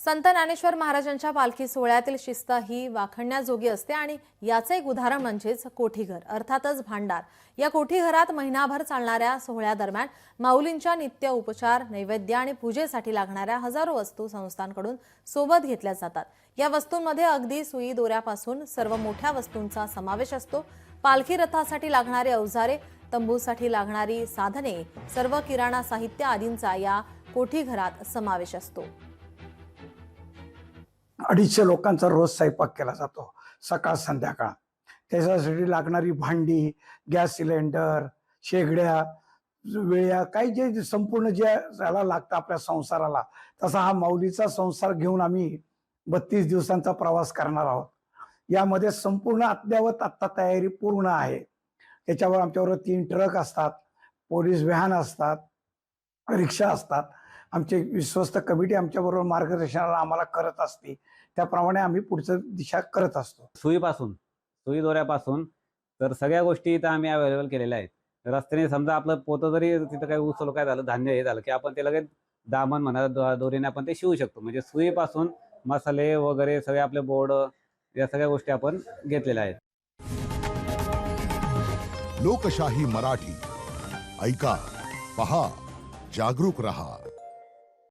संत ज्ञानेश्वर महाराजांच्या पालखी सोहळ्यातील शिस्त ही वाखण्याजोगी असते आणि याचं एक उदाहरण म्हणजेच कोठीघर अर्थातच भांडार। या कोठीघरात महिनाभर चालणाऱ्या सोहळ्यादरम्यान माऊलींच्या नित्य उपचार, नैवेद्य आणि पूजेसाठी लागणाऱ्या हजारो वस्तू संस्थांकडून सोबत घेतल्या जातात। या वस्तूंमध्ये अगदी सुई दोऱ्यापासून सर्व मोठ्या वस्तूंचा समावेश असतो। पालखी रथासाठी लागणारे अवजारे, तंबूसाठी लागणारी साधने, सर्व किराणा साहित्य आदींचा या कोठीघरात समावेश असतो। 250 लोकांचा रोज स्वयंपाक केला जातो, सकाळ संध्याकाळ। त्याच्यासाठी लागणारी भांडी, गॅस सिलेंडर, शेगड्या, वेळ्या, काही जे संपूर्ण जे याला लागतं आपल्या संसाराला, तसा हा माऊलीचा संसार घेऊन आम्ही 32 दिवसांचा प्रवास करणार आहोत। यामध्ये संपूर्ण अद्ययावत आता तयारी पूर्ण आहे। त्याच्यावर आमच्याबरोबर 3 ट्रक असतात, पोलीस व्हॅन असतात, रिक्षा असतात। आमची विश्वस्त कमिटी आमच्याबरोबर मार्गदर्शनाला आम्हाला करत असते, त्याप्रमाणे आम्ही पुढचं दिशा करत असतो। सुई दोऱ्यापासून तर सगळ्या गोष्टी इथं आम्ही अवेलेबल केलेल्या आहेत। रस्त्याने समजा आपलं पोतं जरी तिथं काही उचललं, काय झालं, धान्य हे झालं की आपण ते लगेच दामन म्हणा दोरीने आपण ते शिवू शकतो। म्हणजे सुईपासून मसाले वगैरे सगळे आपले बोर्ड, या सगळ्या गोष्टी आपण घेतलेल्या आहेत। लोकशाही मराठी ऐका, पहा, जागरूक रहा।